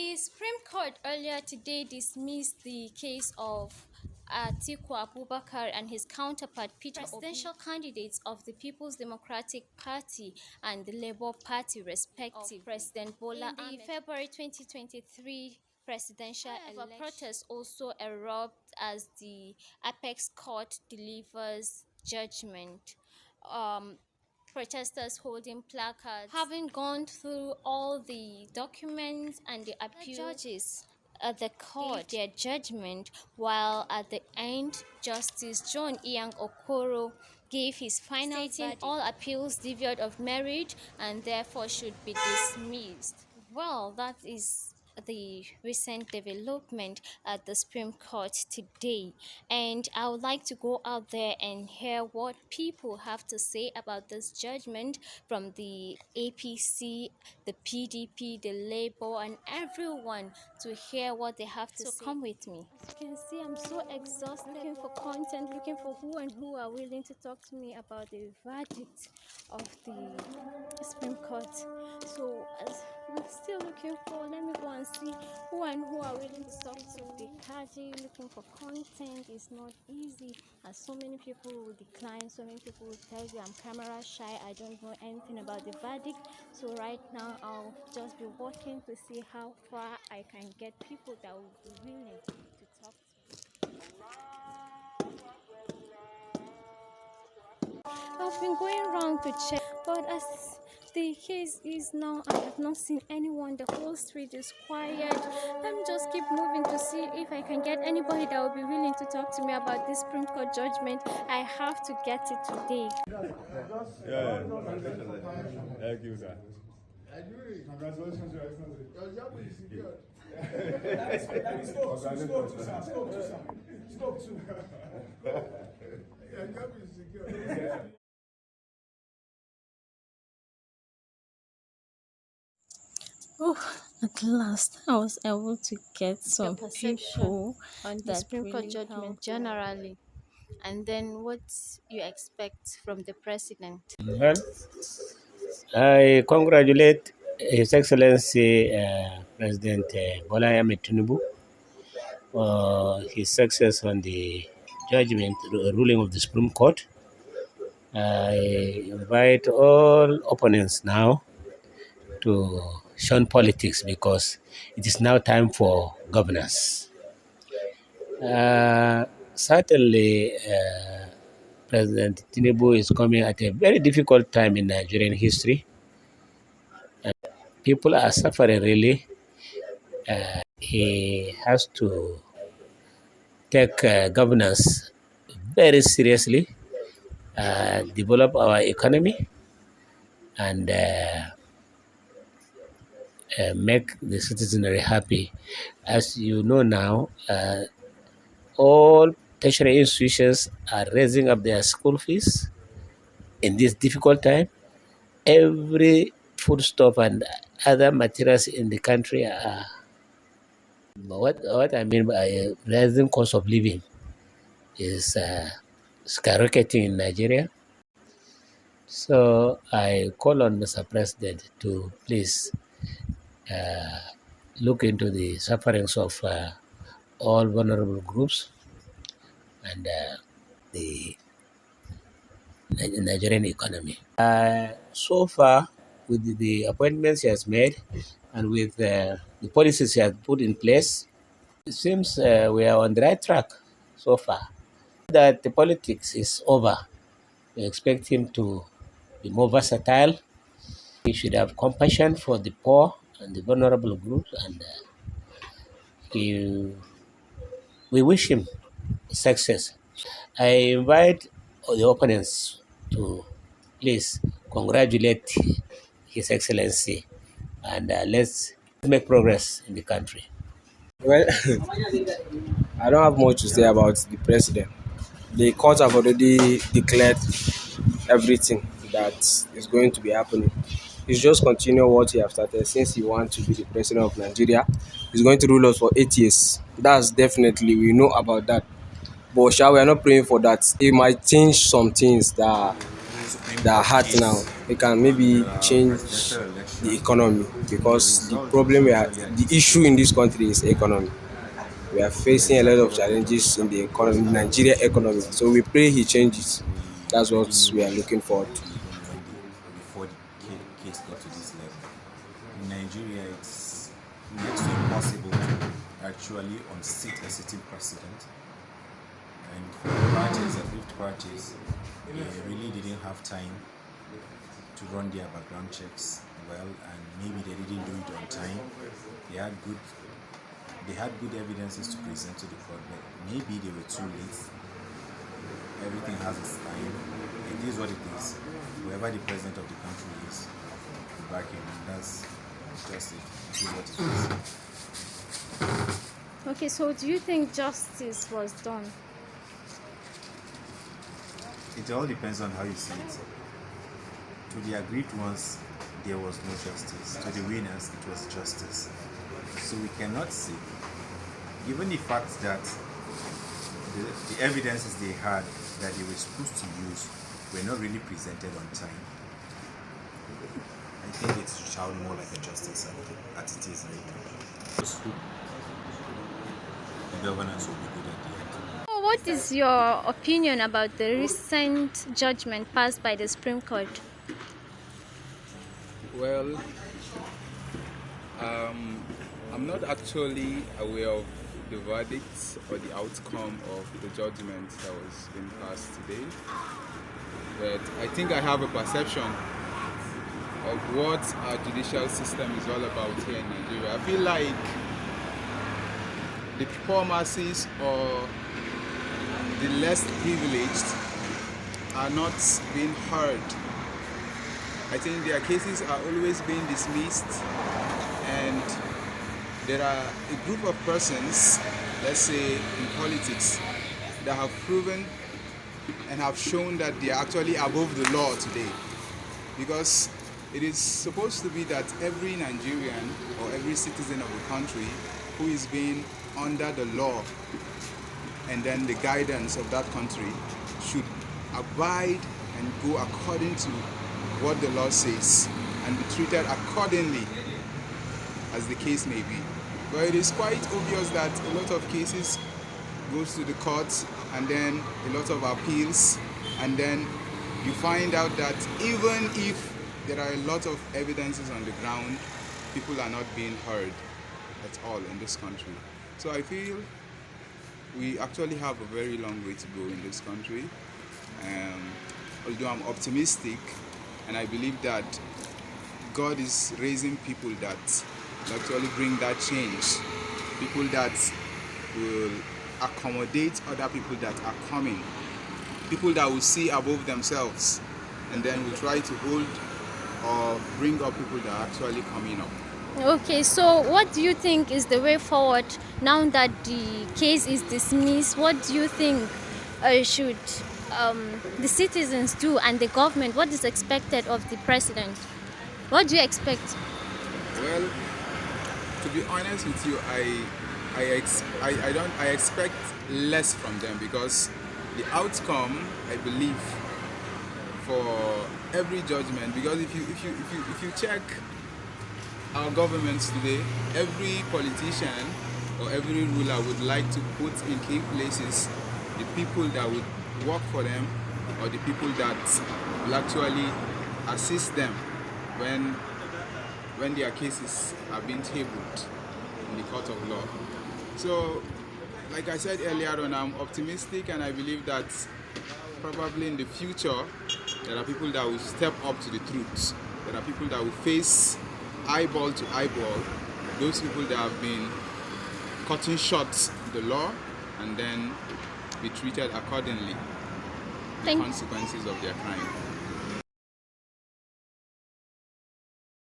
The Supreme Court earlier today dismissed the case of Atiku Abubakar and his counterpart Peter presidential candidates of the People's Democratic Party and the Labour Party, respectively. President Bola in the February 2023 presidential election. Protests also erupt as the apex court delivers judgment. Protesters holding placards, having gone through all the documents and the appeal judges at the court their judgment, while at the end Justice John Iyang Okoro gave his final stating verdict. All appeals devoid of merit and therefore should be dismissed. Well, that is the recent development at the Supreme Court today, and I would like to go out there and hear what people have to say about this judgment from the APC, the PDP, the Labour, and everyone, to hear what they have to say. So come with me. As you can see, I'm so exhausted looking for content, looking for who and who are willing to talk to me about the verdict of the Supreme Court. So I'm still looking for, let me go and see who and who are willing to talk to the party. Looking for content is not easy, as so many people will decline, so many people will tell you I'm camera shy, I don't know anything about the verdict. So right now I'll just be walking to see how far I can get people that will be willing to talk to me. I've been going around to check, but as the case is now, I have not seen anyone. The whole street is quiet. Let me just keep moving to see if I can get anybody that will be willing to talk to me about this Supreme Court judgment. I have to get it today. Yeah. Thank you, sir. Congratulations, Your Excellency. Your job is secured. Stop, too. Your job is secured. Oh, at last I was able to get some people on the Supreme Court judgment generally, and then what you expect from the president. Well, I congratulate His Excellency President Bola Ahmed Tinubu for his success on the judgment ruling of the Supreme Court. I invite all opponents now to shun politics because it is now time for governance. Certainly, President Tinubu is coming at a very difficult time in Nigerian history. People are suffering really. He has to take governance very seriously, develop our economy, and make the citizenry happy. As you know now, all tertiary institutions are raising up their school fees in this difficult time. Every foodstuff and other materials in the country are what I mean by rising cost of living is skyrocketing in Nigeria. So I call on Mr. President to please look into the sufferings of all vulnerable groups and the Nigerian economy. So far, with the appointments he has made and with the policies he has put in place, it seems we are on the right track so far. That the politics is over. We expect him to be more versatile. He should have compassion for the poor and the vulnerable groups, and we wish him success. I invite all the opponents to please congratulate His Excellency, and let's make progress in the country. Well, I don't have much to say about the president. The court have already declared everything that is going to be happening. He's just continue what he has started since he wants to be the president of Nigeria. He's going to rule us for 8 years. That's definitely, we know about that. But shall we are not praying for that. It might change some things that are hard now. It can maybe change the economy, because the issue in this country is economy. We are facing a lot of challenges in the economy, Nigeria economy. So we pray he changes. That's what we are looking forward to. Even when before the case got to this level. In Nigeria, it's next to impossible to actually unseat a sitting president. And for the parties, the fifth parties, they really didn't have time to run their background checks well, and maybe they didn't do it on time. They had good evidences to present to the court, but maybe they were too late. Everything has its time. It is what it is. Whoever the president of the country is, we back him, and that's just it. It is what it is. Okay, so do you think justice was done? It all depends on how you see it. To the aggrieved ones, there was no justice. To the winners, it was justice. So we cannot say, given the fact that the evidences they had that they were supposed to use were not really presented on time, I think it sounds more like a justice as it is right now. The governance will be good at the end. What is your opinion about the recent judgment passed by the Supreme Court? Well, I'm not actually aware of the verdict or the outcome of the judgment that was being passed today, but I think I have a perception of what our judicial system is all about here in Nigeria. I feel like the poor masses or the less privileged are not being heard. I think their cases are always being dismissed, and there are a group of persons, let's say in politics, that have proven and have shown that they are actually above the law today. Because it is supposed to be that every Nigerian or every citizen of the country who is being under the law and then the guidance of that country should abide and go according to what the law says and be treated accordingly, as the case may be. But it is quite obvious that a lot of cases goes to the courts, and then a lot of appeals, and then you find out that even if there are a lot of evidences on the ground, people are not being heard at all in this country. So I feel we actually have a very long way to go in this country. Although I'm optimistic, and I believe that God is raising people that will actually bring that change. People that will accommodate other people that are coming. People that will see above themselves, and then will try to hold or bring up people that are actually coming up. Okay, so what do you think is the way forward now that the case is dismissed? What do you think should the citizens do, and the government? What is expected of the president? What do you expect? Well, to be honest with you, I expect less from them, because the outcome, I believe, for every judgment, because if you check our governments today, every politician or every ruler would like to put in key places the people that would work for them, or the people that will actually assist them when their cases are being tabled in the court of law. So, like I said earlier on, I'm optimistic, and I believe that probably in the future there are people that will step up to the truth. There are people that will face eyeball to eyeball those people that have been cutting short the law, and then be treated accordingly, the consequences of their crime.